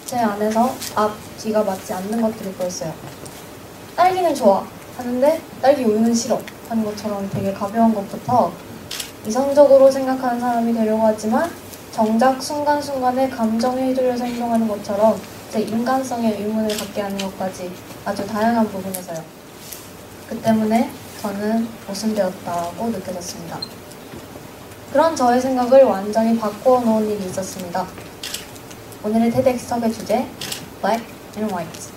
제 안에서 앞, 뒤가 맞지 않는 것들이 보였어요. 딸기는 좋아 하는데 딸기 우유는 싫어 하는 것처럼 되게 가벼운 것부터 이성적으로 생각하는 사람이 되려고 하지만 정작 순간순간에 감정에 휘둘려서 행동하는 것처럼 제 인간성에 의문을 갖게 하는 것까지 아주 다양한 부분에서요. 그 때문에 저는 모순되었다고 느껴졌습니다. 그런 저의 생각을 완전히 바꾸어 놓은 일이 있었습니다. 오늘의 TEDx석의 주제, Black and White.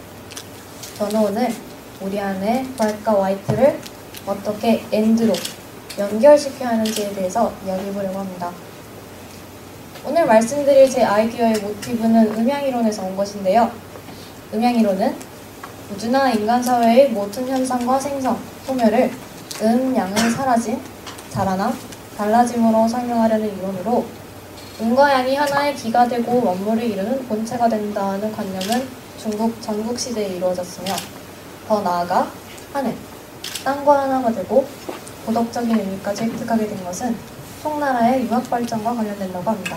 저는 오늘 우리 안에 Black과 White를 어떻게 AND로 연결시켜야 하는지에 대해서 이야기해보려고 합니다. 오늘 말씀드릴 제 아이디어의 모티브는 음양이론에서 온 것인데요. 음양이론은 우주나 인간사회의 모든 현상과 생성, 소멸을 양은 사라짐, 자라남, 달라짐으로 설명하려는 이론으로 음과 양이 하나의 기가 되고 원물을 이루는 본체가 된다는 관념은 중국 전국시대에 이루어졌으며 더 나아가 하늘, 땅과 하나가 되고 도덕적인 의미까지 획득하게 된 것은 송나라의 유학 발전과 관련된다고 합니다.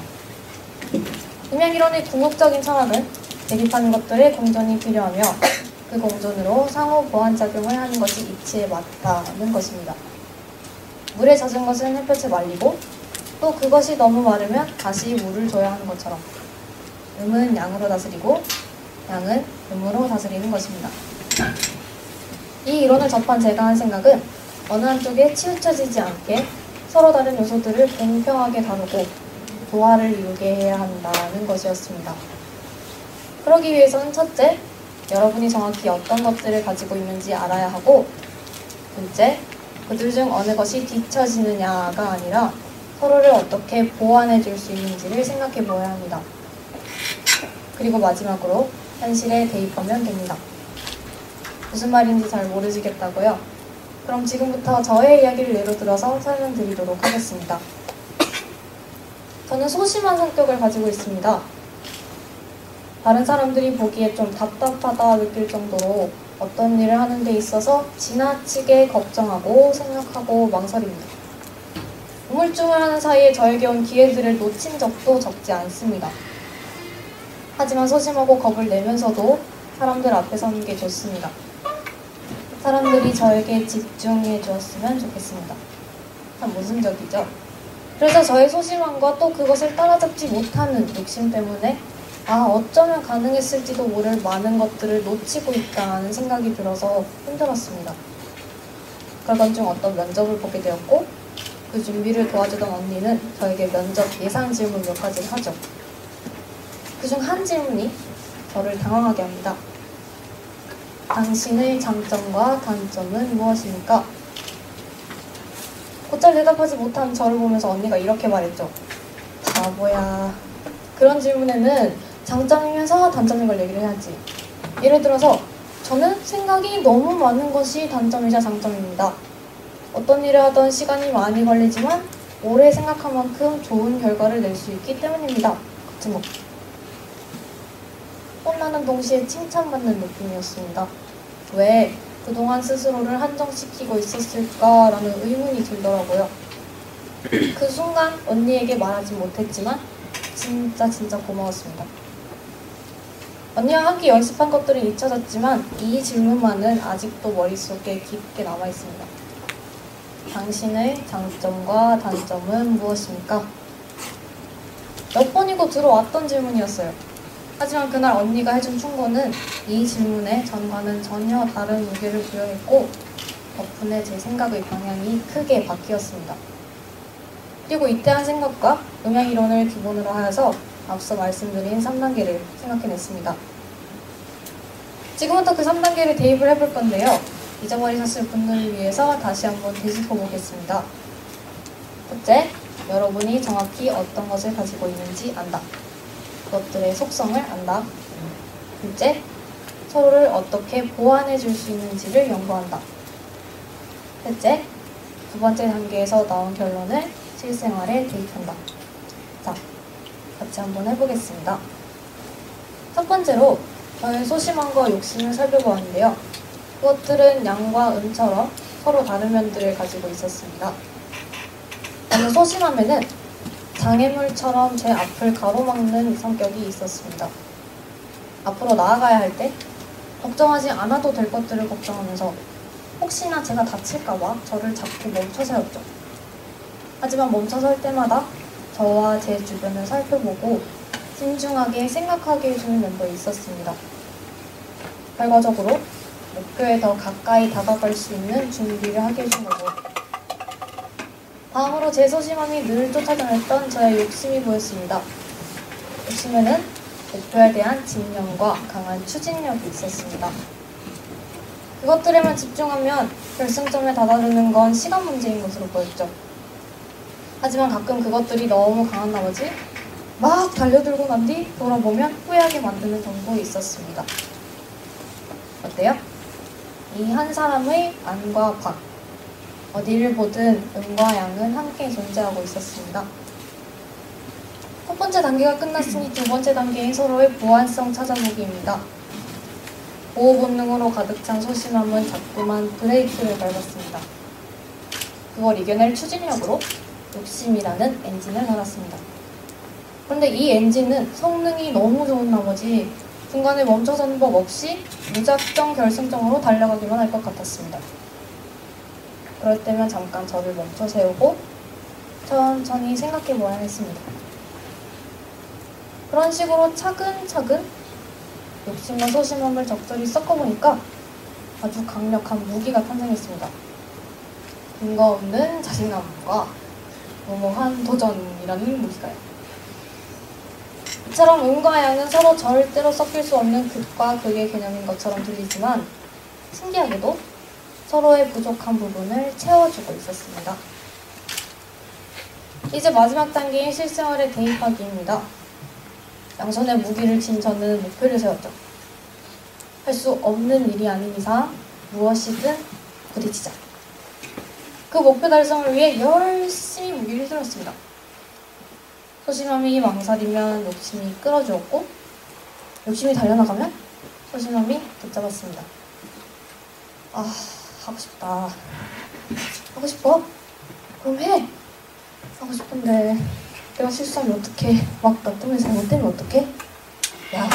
음양이론의 궁극적인 철학은 대립하는 것들의 공존이 필요하며 그 공존으로 상호 보완작용을 하는 것이 이치에 맞다는 것입니다. 물에 젖은 것은 햇볕에 말리고 또 그것이 너무 마르면 다시 물을 줘야 하는 것처럼 음은 양으로 다스리고 양은 음으로 다스리는 것입니다. 이 이론을 접한 제가 한 생각은 어느 한쪽에 치우쳐지지 않게 서로 다른 요소들을 공평하게 다루고 조화를 이루게 해야 한다는 것이었습니다. 그러기 위해서는 첫째, 여러분이 정확히 어떤 것들을 가지고 있는지 알아야 하고 둘째, 그들 중 어느 것이 뒤처지느냐가 아니라 서로를 어떻게 보완해 줄 수 있는지를 생각해 보아야 합니다. 그리고 마지막으로 현실에 대입하면 됩니다. 무슨 말인지 잘 모르시겠다고요? 그럼 지금부터 저의 이야기를 예로 들어서 설명드리도록 하겠습니다. 저는 소심한 성격을 가지고 있습니다. 다른 사람들이 보기에 좀 답답하다 느낄 정도로 어떤 일을 하는 데 있어서 지나치게 걱정하고 생각하고 망설입니다. 우물쭈물하는 사이에 저에게 온 기회들을 놓친 적도 적지 않습니다. 하지만 소심하고 겁을 내면서도 사람들 앞에 서는 게 좋습니다. 사람들이 저에게 집중해 주었으면 좋겠습니다. 참 모순적이죠? 그래서 저의 소심함과 또 그것을 따라잡지 못하는 욕심 때문에 어쩌면 가능했을지도 모를 많은 것들을 놓치고 있다는 생각이 들어서 힘들었습니다. 그러던 중 어떤 면접을 보게 되었고 그 준비를 도와주던 언니는 저에게 면접 예상 질문 몇 가지를 하죠. 그중 한 질문이 저를 당황하게 합니다. 당신의 장점과 단점은 무엇입니까? 곧잘 대답하지 못한 저를 보면서 언니가 이렇게 말했죠. 바보야. 그런 질문에는 장점이면서 단점인 걸 얘기를 해야지. 예를 들어서 저는 생각이 너무 많은 것이 단점이자 장점입니다. 어떤 일을 하던 시간이 많이 걸리지만 오래 생각한 만큼 좋은 결과를 낼 수 있기 때문입니다. 같은 거. 혼나는 동시에 칭찬받는 느낌이었습니다. 왜 그동안 스스로를 한정시키고 있었을까라는 의문이 들더라고요. 그 순간 언니에게 말하지 못했지만 진짜 고마웠습니다. 언니와 함께 연습한 것들은 잊혀졌지만 이 질문만은 아직도 머릿속에 깊게 남아있습니다. 당신의 장점과 단점은 무엇입니까? 몇 번이고 들어왔던 질문이었어요. 하지만 그날 언니가 해준 충고는 이 질문에 전과는 전혀 다른 무게를 부여했고 덕분에 제 생각의 방향이 크게 바뀌었습니다. 그리고 이때 한 생각과 음양이론을 기본으로 하여서 앞서 말씀드린 3단계를 생각해냈습니다. 지금부터 그 3단계를 대입을 해볼 건데요. 잊어버리셨을 분들을 위해서 다시 한번 되짚어보겠습니다. 첫째, 여러분이 정확히 어떤 것을 가지고 있는지 안다. 그것들의 속성을 안다. 둘째, 서로를 어떻게 보완해 줄 수 있는지를 연구한다. 셋째, 두 번째 단계에서 나온 결론을 실생활에 대입한다. 자, 같이 한번 해보겠습니다. 첫 번째로 저의 소심함과 욕심을 살펴보았는데요. 그것들은 양과 음처럼 서로 다른 면들을 가지고 있었습니다. 저는 소심함에는 장애물처럼 제 앞을 가로막는 성격이 있었습니다. 앞으로 나아가야 할 때 걱정하지 않아도 될 것들을 걱정하면서 혹시나 제가 다칠까봐 저를 자꾸 멈춰 세웠죠. 하지만 멈춰 설 때마다 저와 제 주변을 살펴보고 신중하게 생각하게 해주는 멤버가 있었습니다. 결과적으로 목표에 더 가까이 다가갈 수 있는 준비를 하게 해준 거고, 다음으로 제 소심함이 늘 쫓아다녔던 저의 욕심이 보였습니다. 욕심에는 목표에 대한 집념과 강한 추진력이 있었습니다. 그것들에만 집중하면 결승점에 다다르는 건 시간 문제인 것으로 보였죠. 하지만 가끔 그것들이 너무 강한 나머지 막 달려들고 난 뒤 돌아보면 후회하게 만드는 경우도 있었습니다. 어때요? 이 한 사람의 안과 밖, 어디를 보든 음과 양은 함께 존재하고 있었습니다. 첫 번째 단계가 끝났으니 두 번째 단계인 서로의 보완성 찾아보기입니다. 보호 본능으로 가득 찬 소심함은 자꾸만 브레이크를 밟았습니다. 그걸 이겨낼 추진력으로 욕심이라는 엔진을 달았습니다. 그런데 이 엔진은 성능이 너무 좋은 나머지 중간에 멈춰서는 법 없이 무작정 결승점으로 달려가기만 할 것 같았습니다. 그럴 때면 잠깐 저를 멈춰 세우고 천천히 생각해보아야 했습니다. 그런 식으로 차근차근 욕심과 소심함을 적절히 섞어보니까 아주 강력한 무기가 탄생했습니다. 근거 없는 자신감과 무모한 도전이라는 무기가요. 이처럼 음과 양은 서로 절대로 섞일 수 없는 극과 극의 개념인 것처럼 들리지만 신기하게도 서로의 부족한 부분을 채워주고 있었습니다. 이제 마지막 단계인 실생활에 대입하기입니다. 양손에 무기를 쥔 저는 목표를 세웠죠. 할 수 없는 일이 아닌 이상 무엇이든 부딪히자. 그 목표 달성을 위해 열심히 무기를 들었습니다. 소심함이 망설이면 욕심이 끌어주었고, 욕심이 달려나가면 소심함이 붙잡았습니다. 아, 하고 싶다. 하고 싶어? 그럼 해! 하고 싶은데 내가 실수하면 어떡해? 막 나 때문에 잘못되면 어떡해? 야,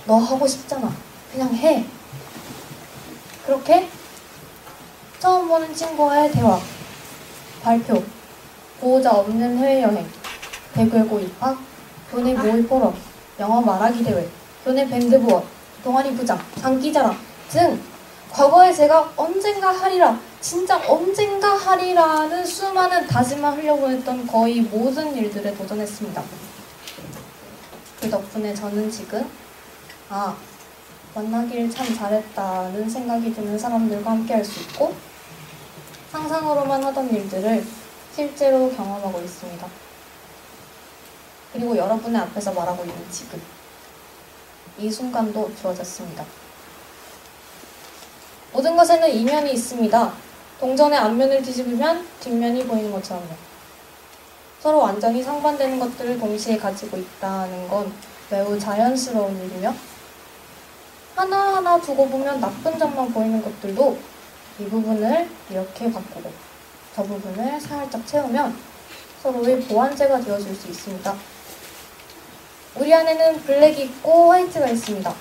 너 하고 싶잖아. 그냥 해! 그렇게 처음 보는 친구와의 대화, 발표, 보호자 없는 해외여행, 대구고 입학, 교내 모의 포럼, 영어 말하기 대회, 교내 밴드 부원, 동아리 부장, 장기자랑 등 과거에 제가 언젠가 하리라, 진짜 언젠가 하리라는 수많은 다짐만 흘려보냈던 거의 모든 일들에 도전했습니다. 그 덕분에 저는 지금 만나길 참 잘했다는 생각이 드는 사람들과 함께 할 수 있고, 상상으로만 하던 일들을 실제로 경험하고 있습니다. 그리고 여러분의 앞에서 말하고 있는 지금, 이 순간도 주어졌습니다. 모든 것에는 이면이 있습니다. 동전의 앞면을 뒤집으면 뒷면이 보이는 것처럼요. 서로 완전히 상반되는 것들을 동시에 가지고 있다는 건 매우 자연스러운 일이며, 하나하나 두고 보면 나쁜 점만 보이는 것들도 이 부분을 이렇게 바꾸고 저 부분을 살짝 채우면 서로의 보완제가 되어줄 수 있습니다. 우리 안에는 블랙이 있고 화이트가 있습니다.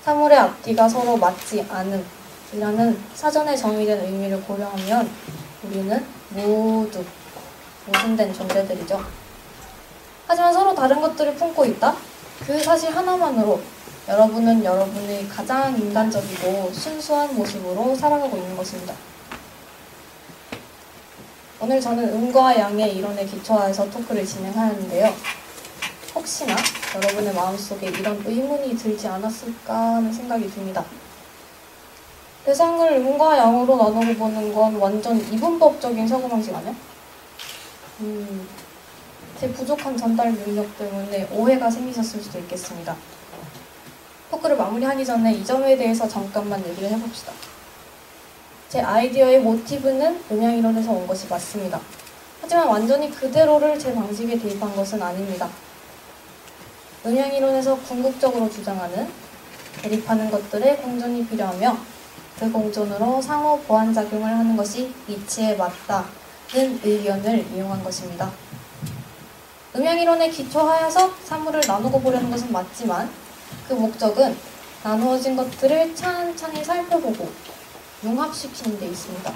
사물의 앞뒤가 서로 맞지 않음 이라는 사전에 정의된 의미를 고려하면 우리는 모두 모순된 존재들이죠. 하지만 서로 다른 것들을 품고 있다? 그 사실 하나만으로 여러분은 여러분의 가장 인간적이고 순수한 모습으로 살아가고 있는 것입니다. 오늘 저는 음과 양의 이론에 기초하여서 토크를 진행하였는데요. 혹시나 여러분의 마음속에 이런 의문이 들지 않았을까 하는 생각이 듭니다. 대상을 음과 양으로 나누고 보는 건 완전 이분법적인 사고방식 아니야? 제 부족한 전달 능력 때문에 오해가 생기셨을 수도 있겠습니다. 토크를 마무리하기 전에 이 점에 대해서 잠깐만 얘기를 해봅시다. 제 아이디어의 모티브는 음양이론에서 온 것이 맞습니다. 하지만 완전히 그대로를 제 방식에 대입한 것은 아닙니다. 음양이론에서 궁극적으로 주장하는 대립하는 것들의 공존이 필요하며 그 공존으로 상호 보완작용을 하는 것이 이치에 맞다는 의견을 이용한 것입니다. 음양이론에 기초하여서 사물을 나누고 보려는 것은 맞지만 그 목적은 나누어진 것들을 찬찬히 살펴보고 융합시키는 데 있습니다.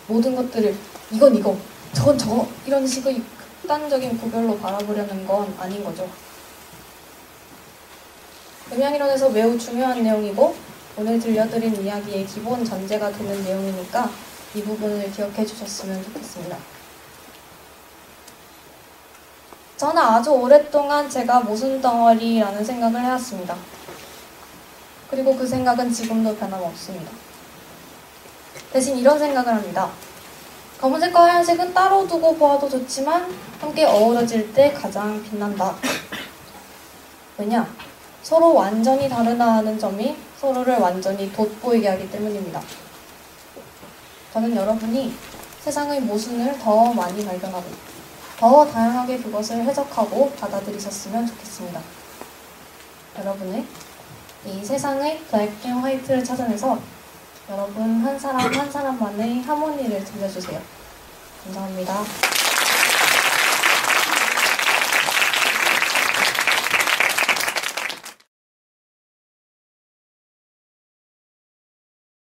모든 것들을 이건 이거, 저건 저거 이런 식의 극단적인 구별로 바라보려는 건 아닌 거죠. 음양이론에서 매우 중요한 내용이고 오늘 들려드린 이야기의 기본 전제가 되는 내용이니까 이 부분을 기억해 주셨으면 좋겠습니다. 저는 아주 오랫동안 제가 모순 덩어리라는 생각을 해왔습니다. 그리고 그 생각은 지금도 변함없습니다. 대신 이런 생각을 합니다. 검은색과 하얀색은 따로 두고 보아도 좋지만 함께 어우러질 때 가장 빛난다. 왜냐? 서로 완전히 다르다 하는 점이 서로를 완전히 돋보이게 하기 때문입니다. 저는 여러분이 세상의 모순을 더 많이 발견하고 더 다양하게 그것을 해석하고 받아들이셨으면 좋겠습니다. 여러분의 이 세상의 블랙 앤 화이트를 찾아내서 여러분 한 사람 한 사람만의 하모니를 들려주세요. 감사합니다.